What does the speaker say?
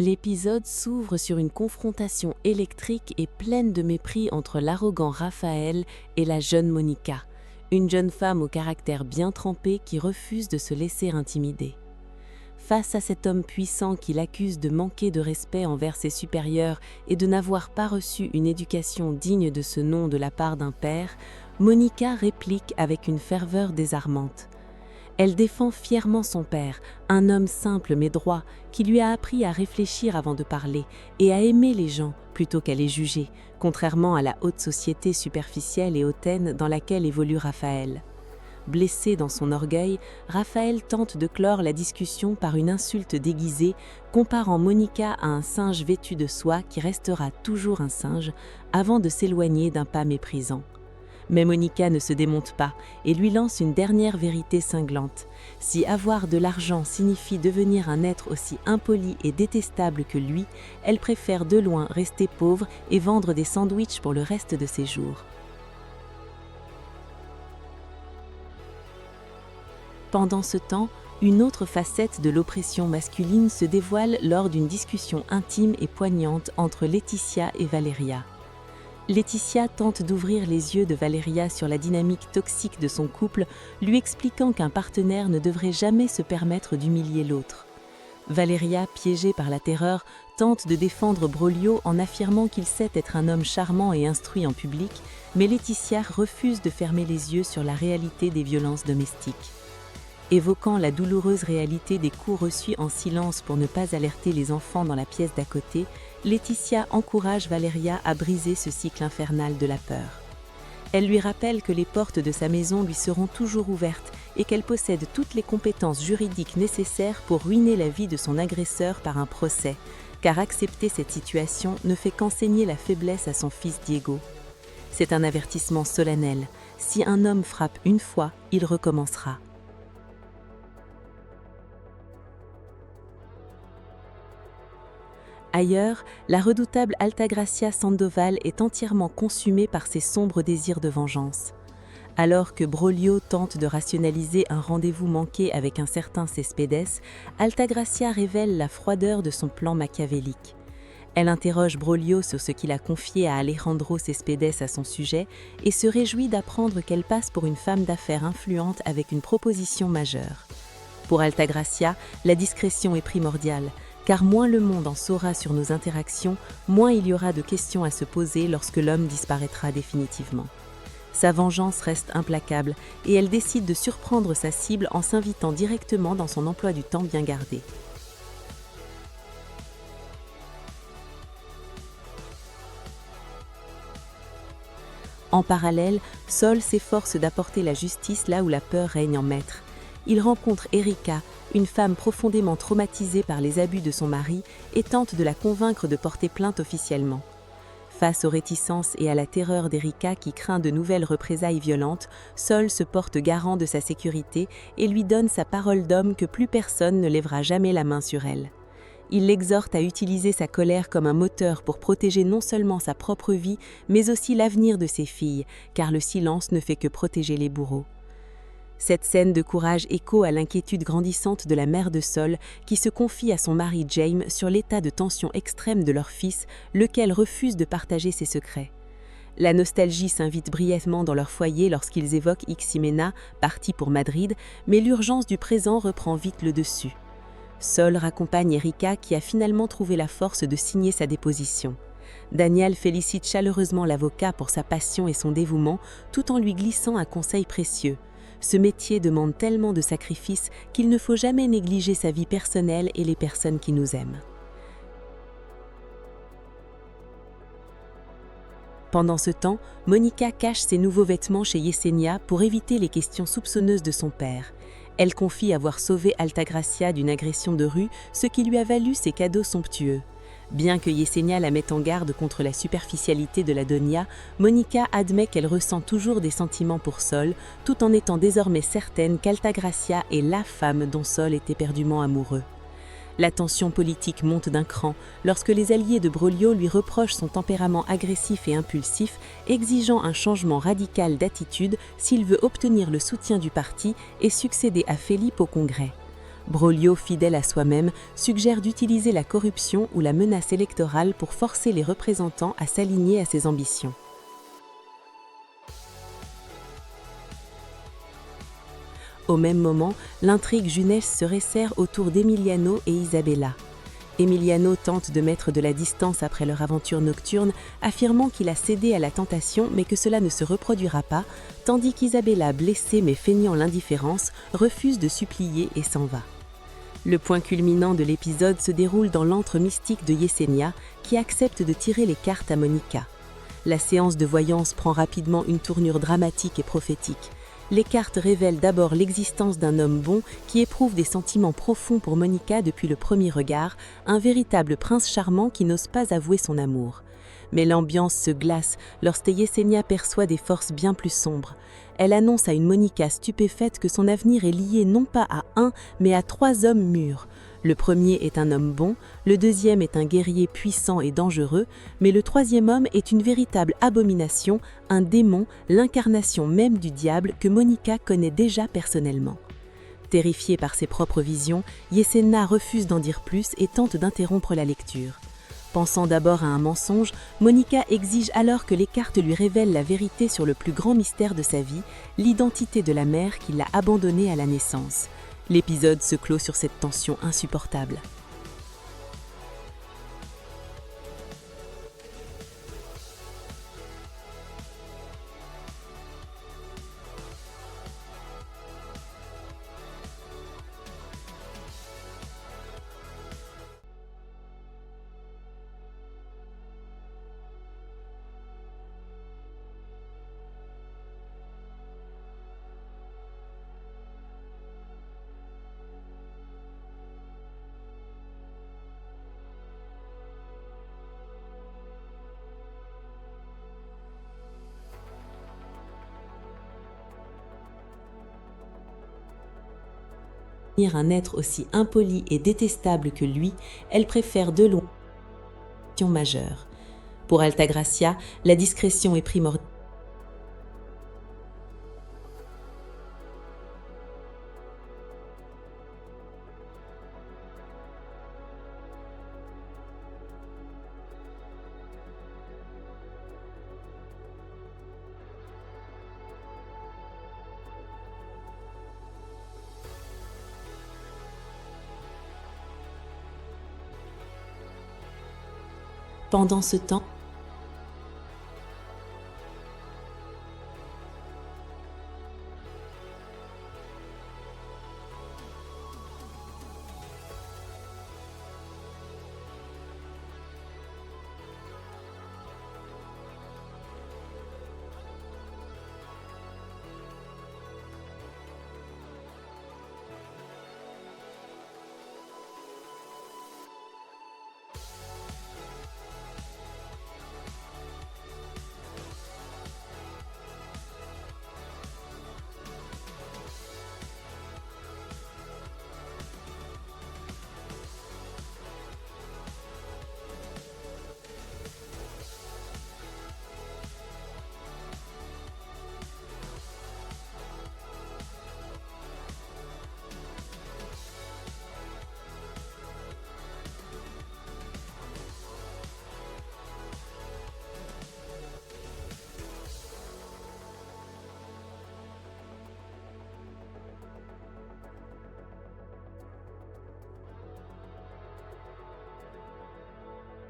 L'épisode s'ouvre sur une confrontation électrique et pleine de mépris entre l'arrogant Raphaël et la jeune Monica, une jeune femme au caractère bien trempé qui refuse de se laisser intimider. Face à cet homme puissant qui l'accuse de manquer de respect envers ses supérieurs et de n'avoir pas reçu une éducation digne de ce nom de la part d'un père, Monica réplique avec une ferveur désarmante. Elle défend fièrement son père, un homme simple mais droit, qui lui a appris à réfléchir avant de parler et à aimer les gens plutôt qu'à les juger, contrairement à la haute société superficielle et hautaine dans laquelle évolue Raphaël. Blessé dans son orgueil, Raphaël tente de clore la discussion par une insulte déguisée, comparant Monica à un singe vêtu de soie qui restera toujours un singe, avant de s'éloigner d'un pas méprisant. Mais Monica ne se démonte pas et lui lance une dernière vérité cinglante. Si avoir de l'argent signifie devenir un être aussi impoli et détestable que lui, elle préfère de loin rester pauvre et vendre des sandwichs pour le reste de ses jours. Pendant ce temps, une autre facette de l'oppression masculine se dévoile lors d'une discussion intime et poignante entre Laetitia et Valeria. Laetitia tente d'ouvrir les yeux de Valeria sur la dynamique toxique de son couple, lui expliquant qu'un partenaire ne devrait jamais se permettre d'humilier l'autre. Valeria, piégée par la terreur, tente de défendre Broglio en affirmant qu'il sait être un homme charmant et instruit en public, mais Laetitia refuse de fermer les yeux sur la réalité des violences domestiques. Évoquant la douloureuse réalité des coups reçus en silence pour ne pas alerter les enfants dans la pièce d'à côté, Laetitia encourage Valeria à briser ce cycle infernal de la peur. Elle lui rappelle que les portes de sa maison lui seront toujours ouvertes et qu'elle possède toutes les compétences juridiques nécessaires pour ruiner la vie de son agresseur par un procès, car accepter cette situation ne fait qu'enseigner la faiblesse à son fils Diego. C'est un avertissement solennel. Si un homme frappe une fois, il recommencera. Ailleurs, la redoutable Altagracia Sandoval est entièrement consumée par ses sombres désirs de vengeance. Alors que Broglio tente de rationaliser un rendez-vous manqué avec un certain Cespedes, Altagracia révèle la froideur de son plan machiavélique. Elle interroge Broglio sur ce qu'il a confié à Alejandro Cespedes à son sujet et se réjouit d'apprendre qu'elle passe pour une femme d'affaires influente avec une proposition majeure. Pour Altagracia, la discrétion est primordiale, car moins le monde en saura sur nos interactions, moins il y aura de questions à se poser lorsque l'homme disparaîtra définitivement. Sa vengeance reste implacable et elle décide de surprendre sa cible en s'invitant directement dans son emploi du temps bien gardé. En parallèle, Sol s'efforce d'apporter la justice là où la peur règne en maître. Il rencontre Erika, une femme profondément traumatisée par les abus de son mari, et tente de la convaincre de porter plainte officiellement. Face aux réticences et à la terreur d'Erika qui craint de nouvelles représailles violentes, Sol se porte garant de sa sécurité et lui donne sa parole d'homme que plus personne ne lèvera jamais la main sur elle. Il l'exhorte à utiliser sa colère comme un moteur pour protéger non seulement sa propre vie, mais aussi l'avenir de ses filles, car le silence ne fait que protéger les bourreaux. Cette scène de courage écho à l'inquiétude grandissante de la mère de Sol qui se confie à son mari Jaime sur l'état de tension extrême de leur fils, lequel refuse de partager ses secrets. La nostalgie s'invite brièvement dans leur foyer lorsqu'ils évoquent Ximena, partie pour Madrid, mais l'urgence du présent reprend vite le dessus. Sol raccompagne Erika qui a finalement trouvé la force de signer sa déposition. Daniel félicite chaleureusement l'avocat pour sa passion et son dévouement, tout en lui glissant un conseil précieux. Ce métier demande tellement de sacrifices qu'il ne faut jamais négliger sa vie personnelle et les personnes qui nous aiment. Pendant ce temps, Monica cache ses nouveaux vêtements chez Yesenia pour éviter les questions soupçonneuses de son père. Elle confie avoir sauvé Altagracia d'une agression de rue, ce qui lui a valu ses cadeaux somptueux. Bien que Yesenia la mette en garde contre la superficialité de la Donia, Monica admet qu'elle ressent toujours des sentiments pour Sol, tout en étant désormais certaine qu'Altagracia est la femme dont Sol est éperdument amoureux. La tension politique monte d'un cran lorsque les alliés de Broglio lui reprochent son tempérament agressif et impulsif, exigeant un changement radical d'attitude s'il veut obtenir le soutien du parti et succéder à Felipe au Congrès. Broglio, fidèle à soi-même, suggère d'utiliser la corruption ou la menace électorale pour forcer les représentants à s'aligner à ses ambitions. Au même moment, l'intrigue juneste se resserre autour d'Emiliano et Isabella. Emiliano tente de mettre de la distance après leur aventure nocturne, affirmant qu'il a cédé à la tentation mais que cela ne se reproduira pas, tandis qu'Isabella, blessée mais feignant l'indifférence, refuse de supplier et s'en va. Le point culminant de l'épisode se déroule dans l'antre mystique de Yesenia, qui accepte de tirer les cartes à Monica. La séance de voyance prend rapidement une tournure dramatique et prophétique. Les cartes révèlent d'abord l'existence d'un homme bon qui éprouve des sentiments profonds pour Monica depuis le premier regard, un véritable prince charmant qui n'ose pas avouer son amour. Mais l'ambiance se glace lorsque Yesenia perçoit des forces bien plus sombres. Elle annonce à une Monica stupéfaite que son avenir est lié non pas à un, mais à 3 hommes mûrs. Le premier est un homme bon, le deuxième est un guerrier puissant et dangereux, mais le troisième homme est une véritable abomination, un démon, l'incarnation même du diable que Monica connaît déjà personnellement. Terrifiée par ses propres visions, Yesenia refuse d'en dire plus et tente d'interrompre la lecture. Pensant d'abord à un mensonge, Monica exige alors que les cartes lui révèlent la vérité sur le plus grand mystère de sa vie, l'identité de la mère qui l'a abandonnée à la naissance. L'épisode se clôt sur cette tension insupportable. Un être aussi impoli et détestable que lui, elle préfère de loin majeure. Pour Altagracia, la discrétion est primordiale. Pendant ce temps,